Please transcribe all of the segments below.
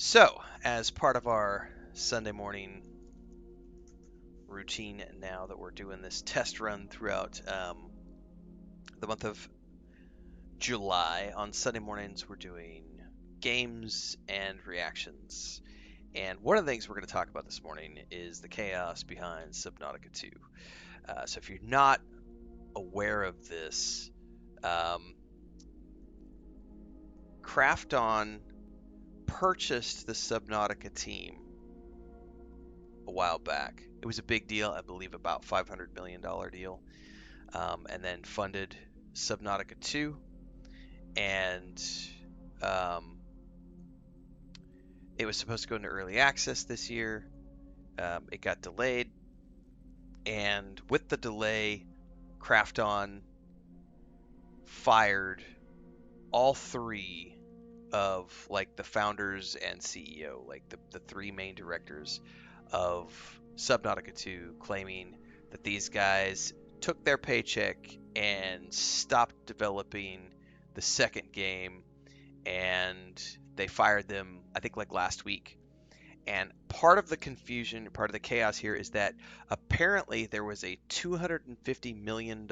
So, as part of our Sunday morning routine now that we're doing this test run throughout the month of July, on Sunday mornings we're doing games and reactions. And one of the things we're going to talk about this morning is the chaos behind Subnautica 2. So if you're not aware of this, um, Krafton purchased the Subnautica team a while back. It was a big deal, I believe about $500 million deal, and then funded Subnautica 2. And um, it was supposed to go into early access this year. It got delayed, and with the delay, Krafton fired all three of like the founders and CEO, like the three main directors of Subnautica 2, claiming that these guys took their paycheck and stopped developing the second game, and they fired them, I think, like last week. And part of the confusion, part of the chaos here is that apparently there was a $250 million.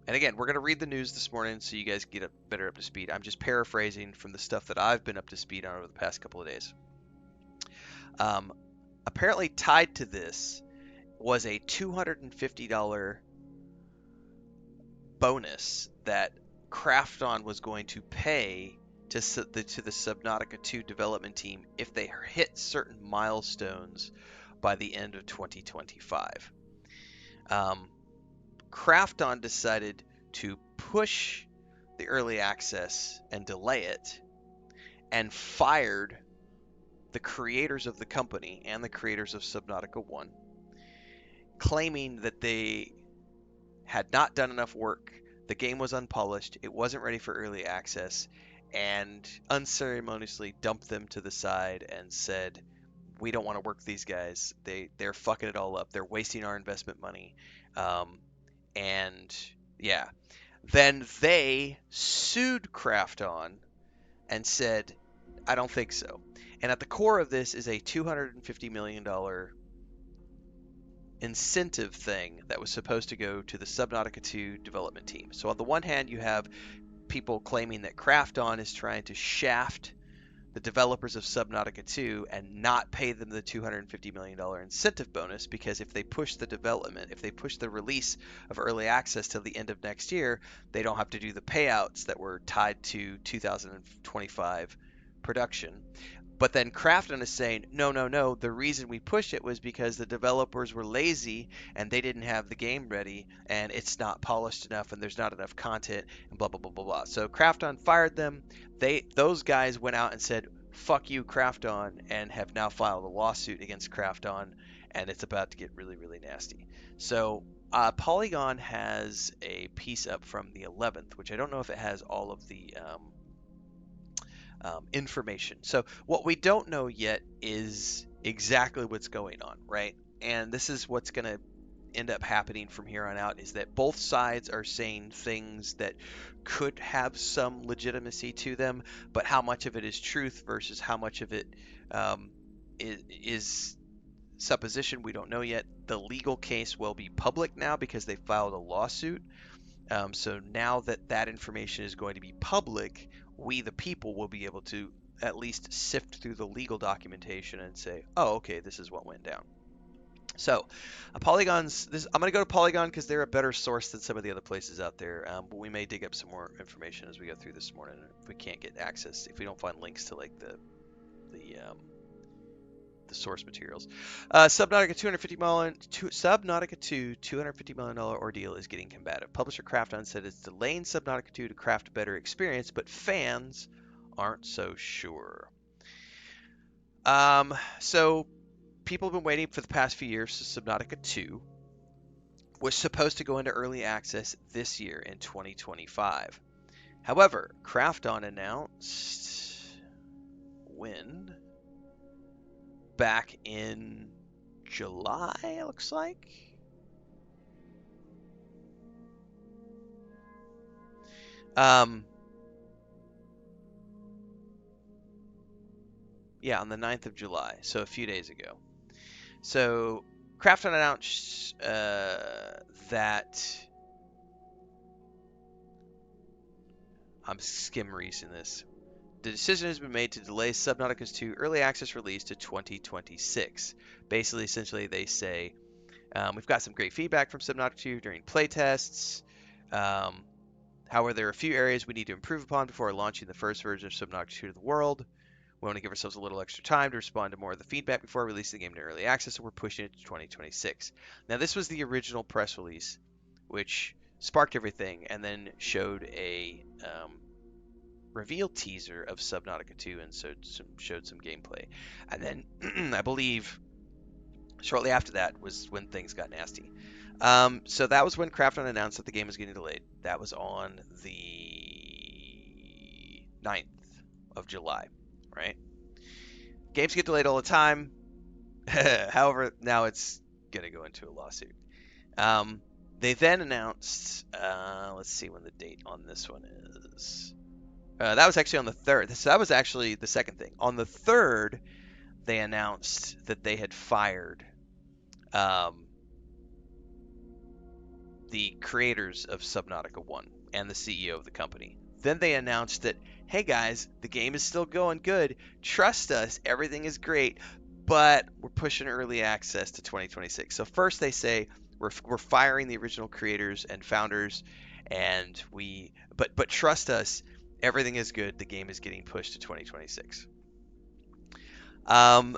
And again, we're going to read the news this morning so you guys get better up to speed. I'm just paraphrasing from the stuff that I've been up to speed on over the past couple of days. Um, Apparently, tied to this was a $250 bonus that Krafton was going to pay to the Subnautica 2 development team if they hit certain milestones by the end of 2025. Krafton decided to push the early access and delay it, and fired the creators of the company and the creators of Subnautica 1, claiming that they had not done enough work. The game was unpolished, it wasn't ready for early access, and unceremoniously dumped them to the side and said, "We don't want to work with these guys. They're fucking it all up. They're wasting our investment money." And yeah, then they sued Krafton and said, "I don't think so." And at the core of this is a $250 million incentive thing that was supposed to go to the Subnautica 2 development team. So on the one hand, you have people claiming that Krafton is trying to shaft the developers of Subnautica 2 and not pay them the $250 million incentive bonus, because if they push the development, if they push the release of early access till the end of next year, they don't have to do the payouts that were tied to 2025 production. But then Krafton is saying, no, no, no. The reason we pushed it was because the developers were lazy and they didn't have the game ready, and it's not polished enough, and there's not enough content, and blah blah blah blah blah. So Krafton fired them. Those guys went out and said, "Fuck you, Krafton," and have now filed a lawsuit against Krafton, and it's about to get really really nasty. So Polygon has a piece up from the 11th, which I don't know if it has all of the information. So what we don't know yet is exactly what's going on, right? And this is what's going to end up happening from here on out, is that both sides are saying things that could have some legitimacy to them, but how much of it is truth versus how much of it is supposition, we don't know yet. The legal case will be public now because they filed a lawsuit. So now that that information is going to be public, we, the people, will be able to at least sift through the legal documentation and say, "Oh, okay, this is what went down." So, I'm going to go to Polygon because they're a better source than some of the other places out there. But we may dig up some more information as we go through this morning. If we can't get access, if we don't find links to like the source materials. Subnautica Subnautica 2 $250 million ordeal is getting combative. Publisher Krafton said it's delaying Subnautica 2 to craft a better experience, but fans aren't so sure. So people have been waiting for the past few years. So Subnautica 2 was supposed to go into early access this year in 2025. However, Krafton announced when? Back in July, it looks like. Um, Yeah, on the 9th of July, so a few days ago. So Krafton announced that I'm skim reading this. The decision has been made to delay Subnautica's 2 early access release to 2026. Basically, essentially, they say we've got some great feedback from Subnautica 2 during playtests. Um, However, there are a few areas we need to improve upon before launching the first version of Subnautica 2 to the world. We want to give ourselves a little extra time to respond to more of the feedback before releasing the game to early access, so we're pushing it to 2026. Now, this was the original press release, which sparked everything, and then showed a reveal teaser of Subnautica 2 and showed some gameplay. And then I believe shortly after that was when things got nasty. So that was when Krafton announced that the game was getting delayed. That was on the 9th of July, right? Games get delayed all the time. However, now it's going to go into a lawsuit. They then announced, let's see when the date on this one is. That was actually on the 3rd. So that was actually the second thing. On the 3rd, they announced that they had fired um, the creators of Subnautica 1 and the CEO of the company. Then they announced that, hey guys, the game is still going good. Trust us, everything is great, but we're pushing early access to 2026. So first they say we're firing the original creators and founders, and but trust us, everything is good. The game is getting pushed to 2026. Um,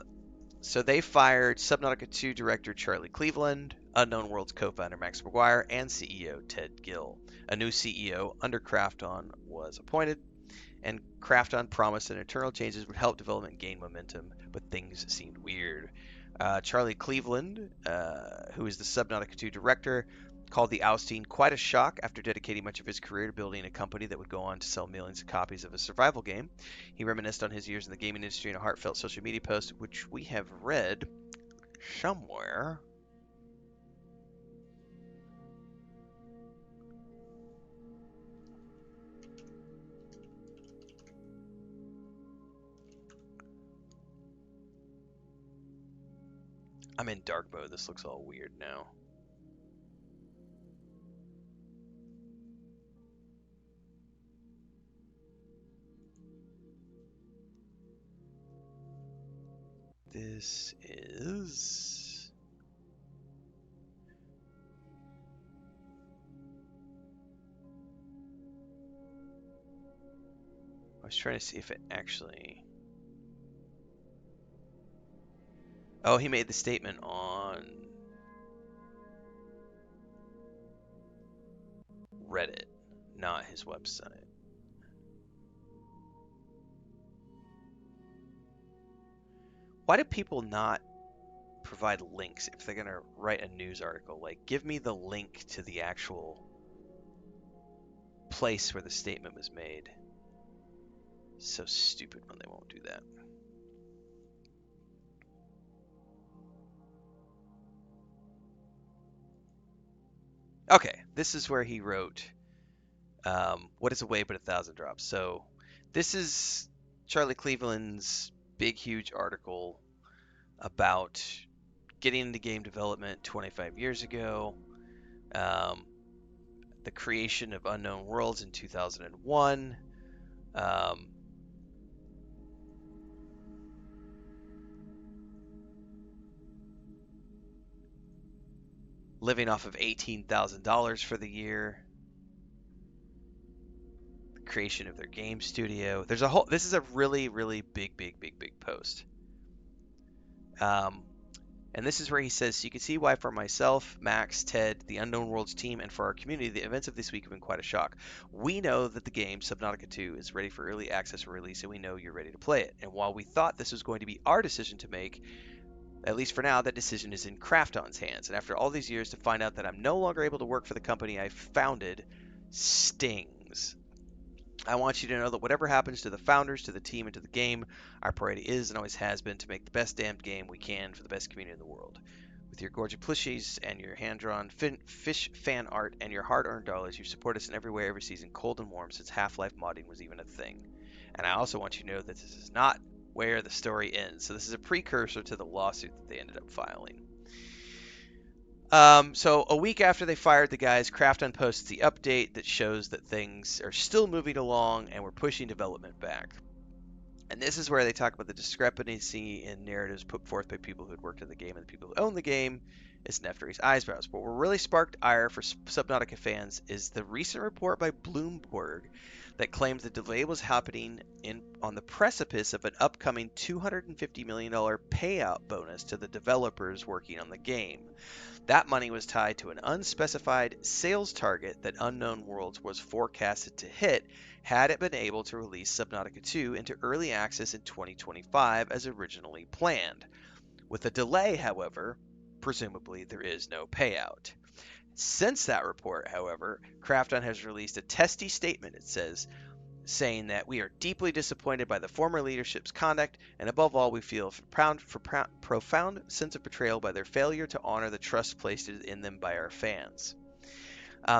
so they fired Subnautica 2 director Charlie Cleveland, Unknown Worlds co-founder Max McGuire, and CEO Ted Gill. A new CEO under Krafton was appointed, and Krafton promised that internal changes would help development gain momentum, but things seemed weird. Charlie Cleveland, who is the Subnautica 2 director, called the ousting quite a shock after dedicating much of his career to building a company that would go on to sell millions of copies of a survival game. He reminisced on his years in the gaming industry in a heartfelt social media post, which we have read somewhere. I'm in dark mode. This looks all weird now. This is... I was trying to see if it actually... Oh, he made the statement on Reddit, not his website. Why do people not provide links if they're going to write a news article? Like, give me the link to the actual place where the statement was made. So stupid when they won't do that. Okay, this is where he wrote, what is a way but a thousand drops? So this is Charlie Cleveland's big, huge article about getting into game development 25 years ago, the creation of Unknown Worlds in 2001, living off of $18,000 for the year, the creation of their game studio. There's a whole. This is a really, really big, big, big, big post. And this is where he says, so you can see why for myself, Max, Ted, the Unknown Worlds team, and for our community, the events of this week have been quite a shock. We know that the game, Subnautica 2, is ready for early access or release, and we know you're ready to play it. And while we thought this was going to be our decision to make, at least for now, that decision is in Krafton's hands. And after all these years, to find out that I'm no longer able to work for the company I founded stings. I want you to know that whatever happens to the founders, to the team, and to the game, our priority is and always has been to make the best damned game we can for the best community in the world. With your gorgeous plushies and your hand-drawn fish fan art and your hard-earned dollars, you've supported us in every way every season, cold and warm, since Half-Life modding was even a thing. And I also want you to know that this is not where the story ends. So this is a precursor to the lawsuit that they ended up filing. So a week after they fired the guys, Krafton posts the update that shows that things are still moving along and we're pushing development back. And this is where they talk about the discrepancy in narratives put forth by people who had worked in the game and the people who own the game. It's enough to raise eyebrows. But what really sparked ire for Subnautica fans is the recent report by Bloomberg that claimed the delay was happening on the precipice of an upcoming $250 million payout bonus to the developers working on the game. That money was tied to an unspecified sales target that Unknown Worlds was forecasted to hit had it been able to release Subnautica 2 into early access in 2025 as originally planned. With a delay, however, presumably there is no payout. Since that report, however, Krafton has released a testy statement, it says, saying that we are deeply disappointed by the former leadership's conduct, and above all, we feel a profound sense of betrayal by their failure to honor the trust placed in them by our fans.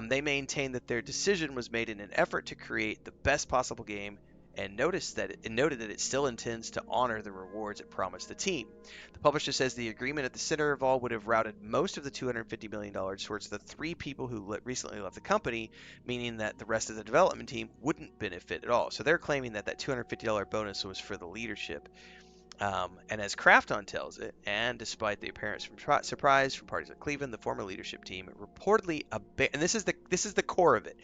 They maintain that their decision was made in an effort to create the best possible game, and noted that it still intends to honor the rewards it promised the team. The publisher says the agreement at the center of all would have routed most of the $250 million towards the 3 people who recently left the company, meaning that the rest of the development team wouldn't benefit at all. So they're claiming that that $250 bonus was for the leadership. And as Krafton tells it, and despite the apparent surprise from parties like Cleveland, the former leadership team reportedly and this is the core of it.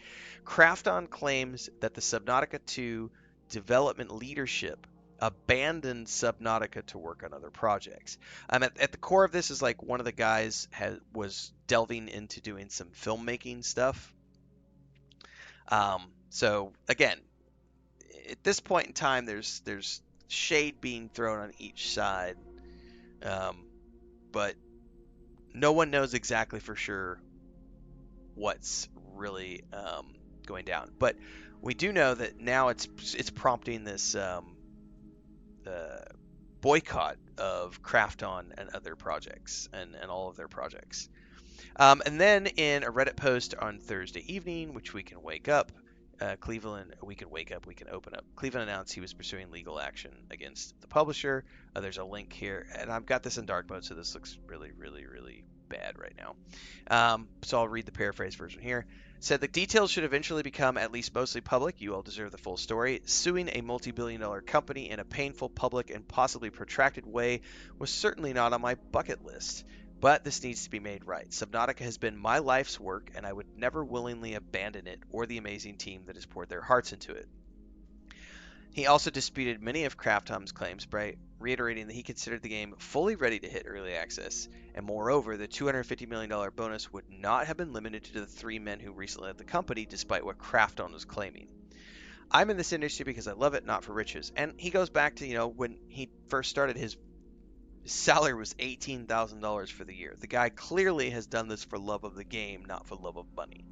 Krafton claims that the Subnautica 2 development leadership abandoned Subnautica to work on other projects. At the core of this is like one of the guys was delving into doing some filmmaking stuff. So again, at this point in time, there's shade being thrown on each side, but no one knows exactly for sure what's really going down. But we do know that now it's prompting this boycott of Krafton and other projects and all of their projects. And then in a Reddit post on Thursday evening, which we can wake up, we can open up. Cleveland announced he was pursuing legal action against the publisher. There's a link here, and I've got this in dark mode, so this looks really, really, really bad right now. So I'll read the paraphrase version here. Said the details should eventually become at least mostly public. You all deserve the full story. Suing a multi-billion-dollar company in a painful, public, and possibly protracted way was certainly not on my bucket list. But this needs to be made right. Subnautica has been my life's work, and I would never willingly abandon it or the amazing team that has poured their hearts into it. He also disputed many of Krafton's claims by reiterating that he considered the game fully ready to hit early access, and moreover, the $250 million bonus would not have been limited to the 3 men who recently left the company, despite what Krafton was claiming. I'm in this industry because I love it, not for riches. And he goes back to, when he first started, his salary was $18,000 for the year. The guy clearly has done this for love of the game, not for love of money.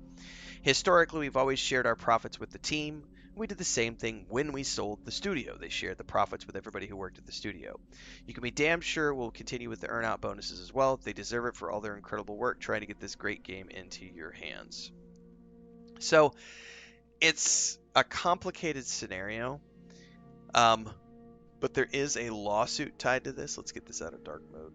Historically, we've always shared our profits with the team. We did the same thing when we sold the studio. They shared the profits with everybody who worked at the studio. You can be damn sure we'll continue with the earn-out bonuses as well. They deserve it for all their incredible work trying to get this great game into your hands. So, it's a complicated scenario. But there is a lawsuit tied to this. Let's get this out of dark mode.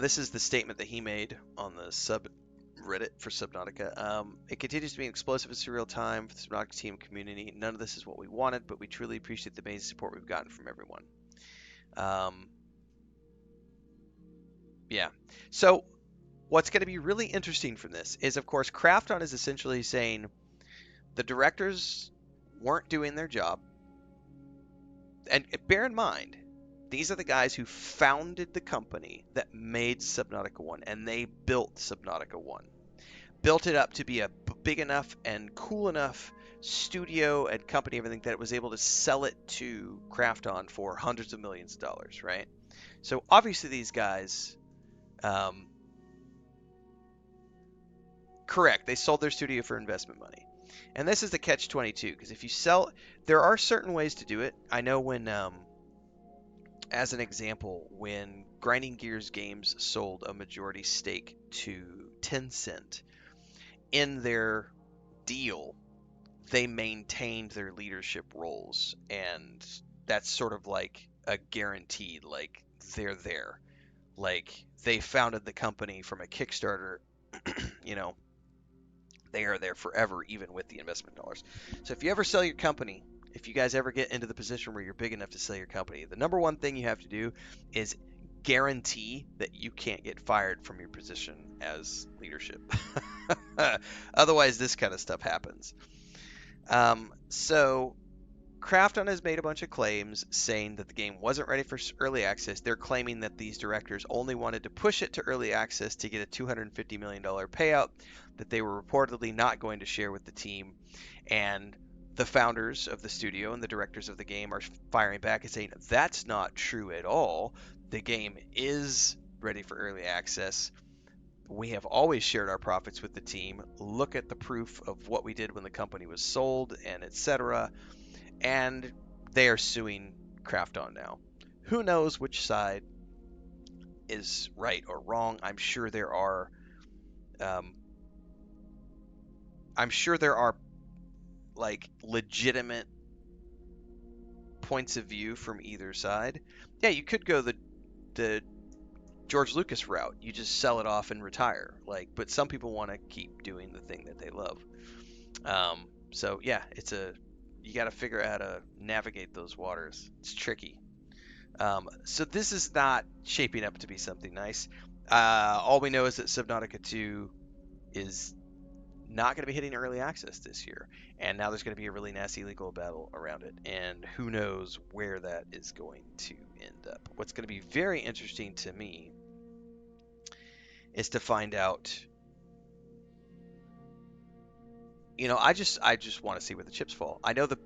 This is the statement that he made on the subreddit for Subnautica. It continues to be an explosive and surreal time for the Subnautica team community. None of this is what we wanted, but we truly appreciate the amazing support we've gotten from everyone. Yeah. So what's going to be really interesting from this is, of course, Krafton is essentially saying the directors weren't doing their job. And bear in mind, these are the guys who founded the company that made Subnautica 1, and they built Subnautica 1. Built it up to be a big enough and cool enough studio and company, everything, that it was able to sell it to Krafton for hundreds of millions of dollars, right? So obviously these guys, correct, they sold their studio for investment money. And this is the catch-22, because if you sell, there are certain ways to do it. I know when, as an example, when Grinding Gears Games sold a majority stake to Tencent, in their deal, they maintained their leadership roles, and that's sort of like a guaranteed, like they're there. Like they founded the company from a Kickstarter, you know, they are there forever, even with the investment dollars. So if you ever sell your company, if you guys ever get into the position where you're big enough to sell your company, the number one thing you have to do is guarantee that you can't get fired from your position as leadership. Otherwise, this kind of stuff happens. So Krafton has made a bunch of claims saying that the game wasn't ready for early access. They're claiming that these directors only wanted to push it to early access to get a $250 million payout that they were reportedly not going to share with the team. And the founders of the studio and the directors of the game are firing back and saying that's not true at all. The game is ready for early access. We have always shared our profits with the team. Look at the proof of what we did when the company was sold and etc. And they are suing Krafton now. Who knows which side is right or wrong? Um, I'm sure there are like legitimate points of view from either side. Yeah, you could go the George Lucas route. You just sell it off and retire. Like, but some people want to keep doing the thing that they love. So yeah, you got to figure out how to navigate those waters. It's tricky. So this is not shaping up to be something nice. All we know is that Subnautica 2 is not going to be hitting early access this year, and now there's going to be a really nasty legal battle around it, and who knows where that is going to end up. What's going to be very interesting to me is to find out. I just want to see where the chips fall. I know the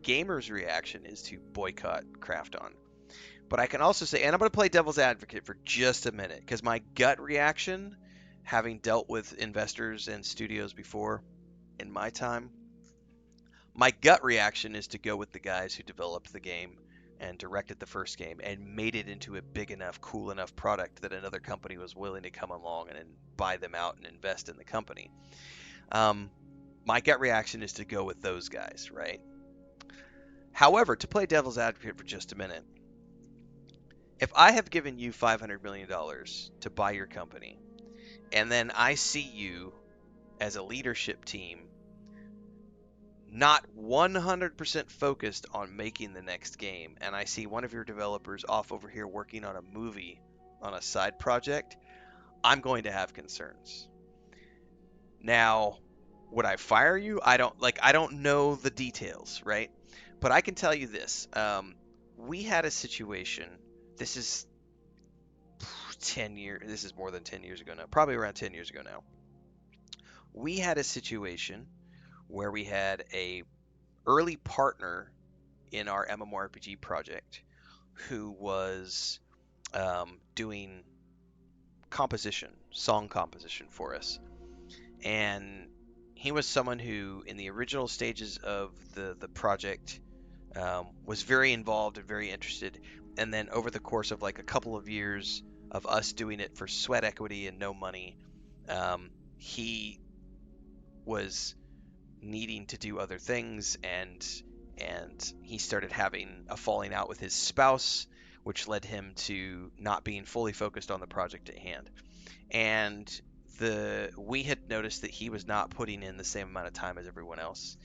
gamers' reaction is to boycott Krafton. But I can also say, and I'm going to play devil's advocate for just a minute, because my gut reaction, having dealt with investors and studios before in my time, my gut reaction is to go with the guys who developed the game and directed the first game and made it into a big enough, cool enough product that another company was willing to come along and buy them out and invest in the company. My gut reaction is to go with those guys, right? However, to play devil's advocate for just a minute, if I have given you $500 million to buy your company, and then I see you as a leadership team not 100% focused on making the next game, and I see one of your developers off over here working on a movie on a side project, I'm going to have concerns. Now, would I fire you? I don't know the details, right? But I can tell you this. We had a situation. This is 10 years. This is more than 10 years ago now. Probably around 10 years ago now. We had a situation where we had a early partner in our MMORPG project who was doing song composition for us. And he was someone who, in the original stages of the project, was very involved and very interested. And then over the course of like a couple of years of us doing it for sweat equity and no money, he was needing to do other things, and he started having a falling out with his spouse, which led him to not being fully focused on the project at hand. And we had noticed that he was not putting in the same amount of time as everyone else.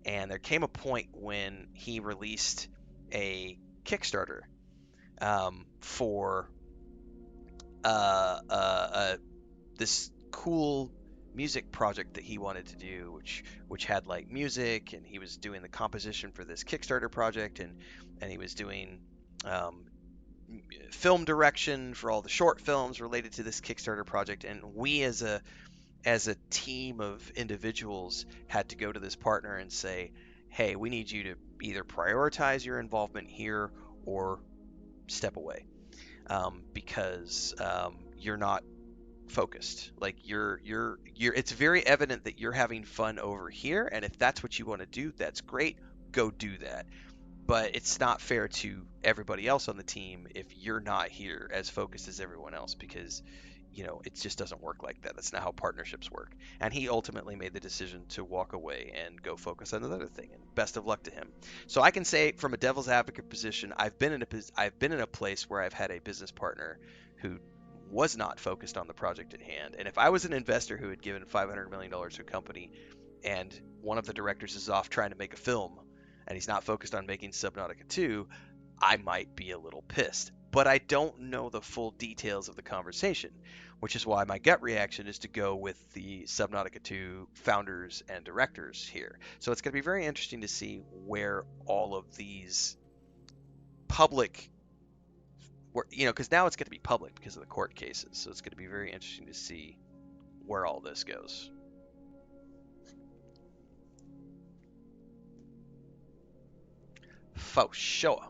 And there came a point when he released a Kickstarter for this cool music project that he wanted to do, which had like music, and he was doing the composition for this Kickstarter project, and he was doing film direction for all the short films related to this Kickstarter project. And we as a team of individuals had to go to this partner and say, hey, we need you to either prioritize your involvement here or step away, because you're not focused. Like you're it's very evident that you're having fun over here, and if that's what you want to do, that's great, go do that. But it's not fair to everybody else on the team if you're not here as focused as everyone else, because it just doesn't work like that. That's not how partnerships work. And he ultimately made the decision to walk away and go focus on another thing. And best of luck to him. So I can say from a devil's advocate position, I've been in a place where I've had a business partner who was not focused on the project at hand. And if I was an investor who had given $500 million to a company and one of the directors is off trying to make a film and he's not focused on making Subnautica 2, I might be a little pissed. But I don't know the full details of the conversation, which is why my gut reaction is to go with the Subnautica 2 founders and directors here. So it's going to be very interesting to see where all of these public, because now it's going to be public because of the court cases. So it's going to be very interesting to see where all this goes. For sure.